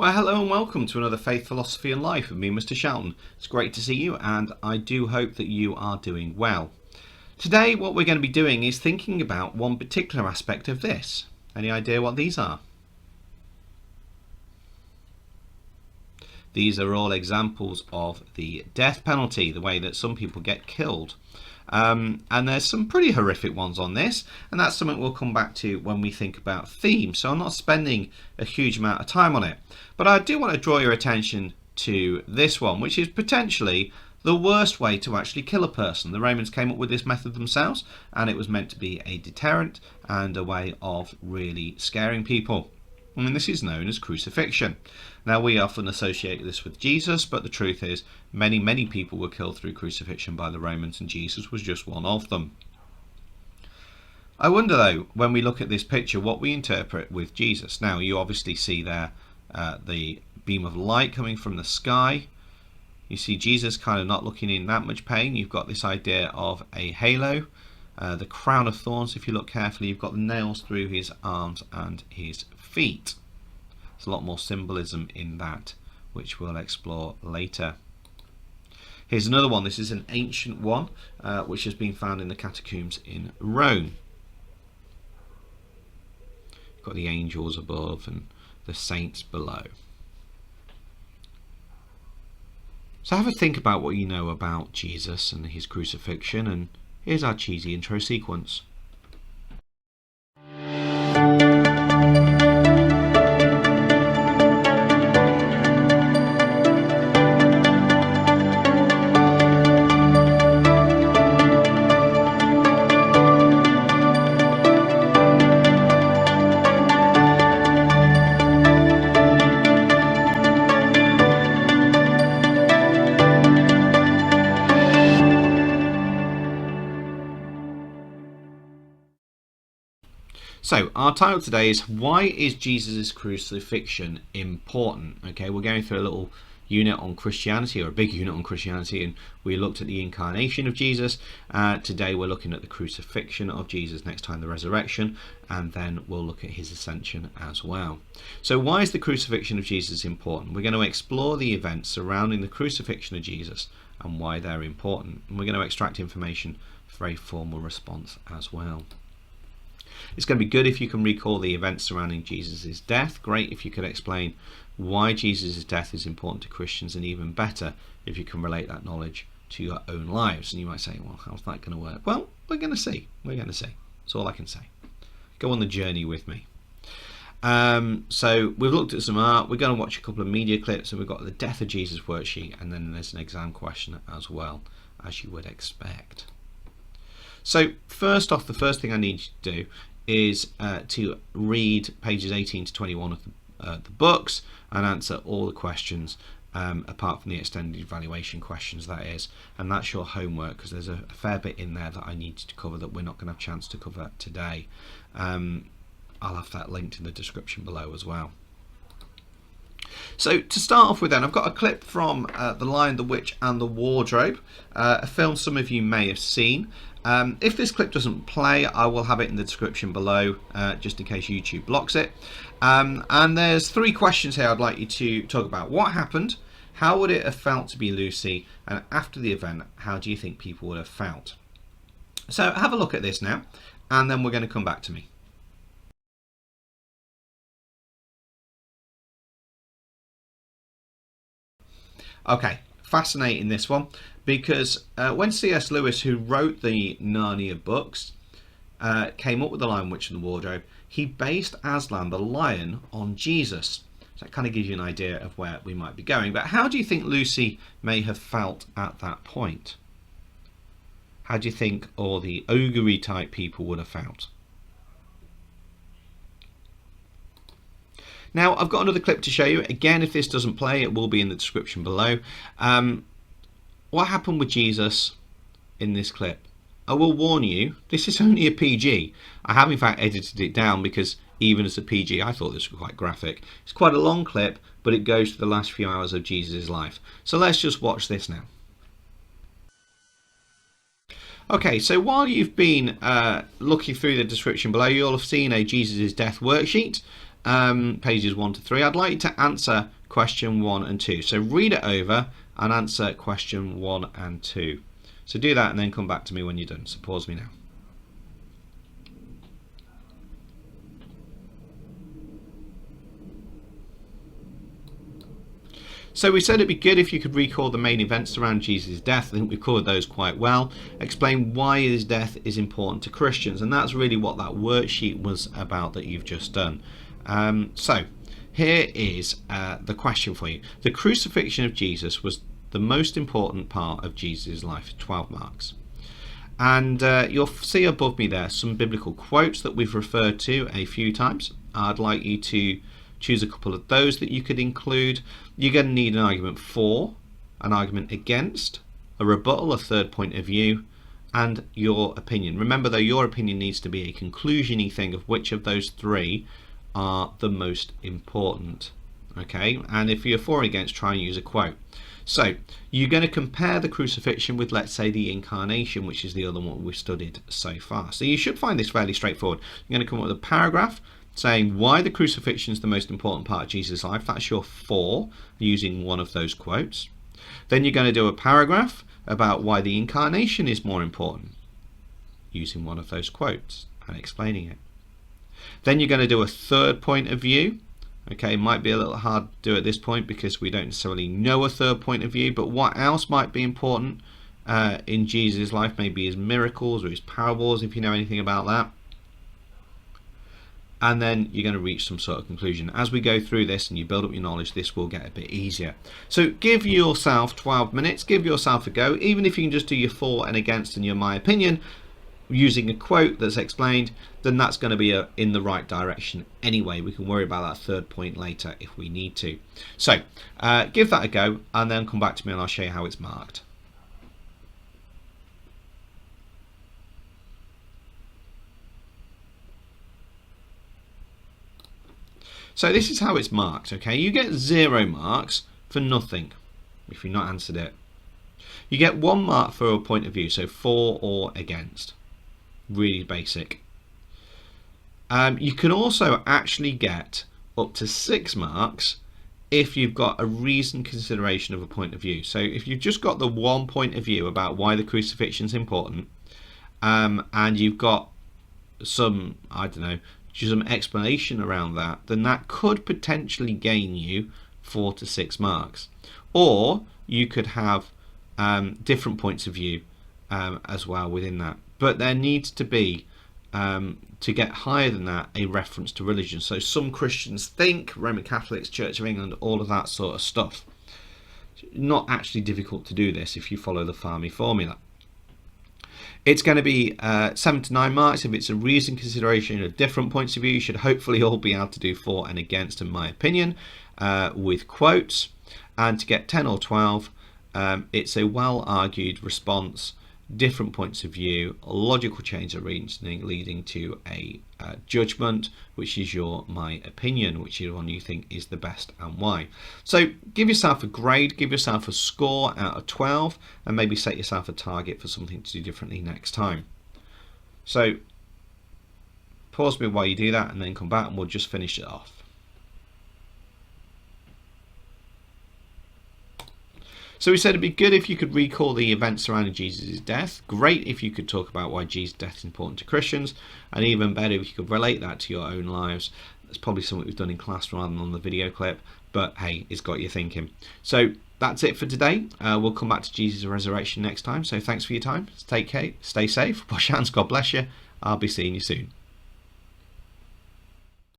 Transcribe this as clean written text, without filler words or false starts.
Well, hello and welcome to another Faith, Philosophy and Life with me, Mr. Shelton. It's great to see you, and I do hope that you are doing well. Today, what we're going to be doing is thinking about one particular aspect of this. Any idea what these are? These are all examples of the death penalty, the way that some people get killed. And there's some pretty horrific ones on this, and that's something we'll come back to when we think about themes. So I'm not spending a huge amount of time on it. But I do want to draw your attention to this one, which is potentially the worst way to actually kill a person. The Romans came up with this method themselves, and it was meant to be a deterrent and a way of really scaring people. I mean, this is known as crucifixion. Now, we often associate this with Jesus, but the truth is many people were killed through crucifixion by the Romans, and Jesus was just one of them. I wonder, though, when we look at this picture, what we interpret with Jesus. Now, you obviously see there the beam of light coming from the sky. You see Jesus kind of not looking in that much pain. You've got this idea of a halo. The crown of thorns, if you look carefully, you've got the nails through his arms and his feet. There's a lot more symbolism in that, which we'll explore later. Here's another one. This is an ancient one, which has been found in the catacombs in Rome. You've got the angels above and the saints below. So have a think about what you know about Jesus and his crucifixion, and here's our cheesy intro sequence. So our title today is Why is Jesus' Crucifixion Important? Okay, we're going through a little unit on Christianity, or a big unit on Christianity, and we looked at the incarnation of Jesus. Today we're looking at the crucifixion of Jesus, next time the resurrection, and then we'll look at his ascension as well. So why is the crucifixion of Jesus important? We're going to explore the events surrounding the crucifixion of Jesus and why they're important. And we're going to extract information for a formal response as well. It's going to be good if you can recall the events surrounding Jesus' death. Great if you could explain why Jesus' death is important to Christians, and even better if you can relate that knowledge to your own lives. And you might say, well, how's that going to work? Well, we're going to see. That's all I can say. Go on the journey with me. So we've looked at some art. We're going to watch a couple of media clips, and we've got the Death of Jesus worksheet, and then there's an exam question as well, as you would expect. So first off, the first thing I need you to do is to read pages 18 to 21 of the books and answer all the questions, apart from the extended evaluation questions, that is, and that's your homework, because there's a fair bit in there that I need to cover that we're not going to have a chance to cover today. I'll have that linked in the description below as well. So to start off with then, I've got a clip from The Lion, the Witch and the Wardrobe, a film some of you may have seen. If this clip doesn't play, I will have it in the description below, just in case YouTube blocks it. And there's three questions here I'd like you to talk about. What happened? How would it have felt to be Lucy? And after the event, how do you think people would have felt? So have a look at this now, and then we're going to come back to me. Okay, fascinating this one, because when C.S. Lewis, who wrote the Narnia books, came up with The Lion, Witch and the Wardrobe, he based Aslan the lion on Jesus. So that kind of gives you an idea of where we might be going. But how do you think Lucy may have felt at that point? How do you think all the ogre type people would have felt? Now, I've got another clip to show you. Again, if this doesn't play, it will be in the description below. What happened with Jesus in this clip? I will warn you, this is only a PG. I have in fact edited it down, because even as a PG, I thought this was quite graphic. It's quite a long clip, but it goes to the last few hours of Jesus' life. So let's just watch this now. Okay, so while you've been looking through the description below, you'll have seen a Jesus' death worksheet. pages 1 to 3, I'd like you to answer question 1 and 2. So read it over and answer question 1 and 2. So do that and then come back to me when you're done. So pause me now. So we said it'd be good if you could recall the main events around Jesus' death. I think we've covered those quite well. Explain why his death is important to Christians, and that's really what that worksheet was about that you've just done. So here is the question for you. The crucifixion of Jesus was the most important part of Jesus' life, 12 marks. And you'll see above me there some biblical quotes that we've referred to a few times. I'd like you to choose a couple of those that you could include. You're going to need an argument for, an argument against, a rebuttal, a third point of view, and your opinion. Remember though, your opinion needs to be a conclusion-y thing of which of those three are the most important. Okay, and if you're for or against, try and use a quote. So you're going to compare the crucifixion with, let's say, the incarnation, which is the other one we've studied so far. So you should find this fairly straightforward. You're going to come up with a paragraph saying why the crucifixion is the most important part of Jesus' life. That's your for, using one of those quotes. Then you're going to do a paragraph about why the incarnation is more important, using one of those quotes and explaining it. Then you're going to do a third point of view. Okay, it might be a little hard to do at this point because we don't necessarily know a third point of view, but what else might be important in Jesus' life? Maybe his miracles or his parables, if you know anything about that. And then you're going to reach some sort of conclusion. As we go through this and you build up your knowledge, this will get a bit easier. So give yourself 12 minutes, give yourself a go. Even if you can just do your for and against and your my opinion, using a quote that's explained, then that's going to be in the right direction anyway. We can worry about that third point later if we need to. So give that a go and then come back to me and I'll show you how it's marked. So this is how it's marked, okay? You get 0 marks for nothing if you've not answered it. You get 1 mark for a point of view, so for or against. Really basic. You can also actually get up to 6 marks if you've got a reasoned consideration of a point of view. So if you've just got the one point of view about why the crucifixion is important, and you've got some, I don't know, some explanation around that, then that could potentially gain you 4 to 6 marks. Or you could have different points of view as well within that. But there needs to be, to get higher than that, a reference to religion. So some Christians think, Roman Catholics, Church of England, all of that sort of stuff. Not actually difficult to do this if you follow the Fermi formula. It's going to be 7 to 9 marks if it's a reasoned consideration of different points of view. You should hopefully all be able to do for and against, in my opinion, with quotes. And to get 10 or 12, it's a well-argued response, different points of view, a logical change of reasoning leading to a judgment, which is your my opinion, which is one you think is the best and why. So give yourself a grade, give yourself a score out of 12, and maybe set yourself a target for something to do differently next time. So pause me while you do that and then come back and we'll just finish it off. So we said it'd be good if you could recall the events surrounding Jesus' death. Great if you could talk about why Jesus' death is important to Christians. And even better if you could relate that to your own lives. That's probably something we've done in class rather than on the video clip. But hey, it's got you thinking. So that's it for today. We'll come back to Jesus' resurrection next time. So thanks for your time. Take care. Stay safe. Wash hands. God bless you. I'll be seeing you soon.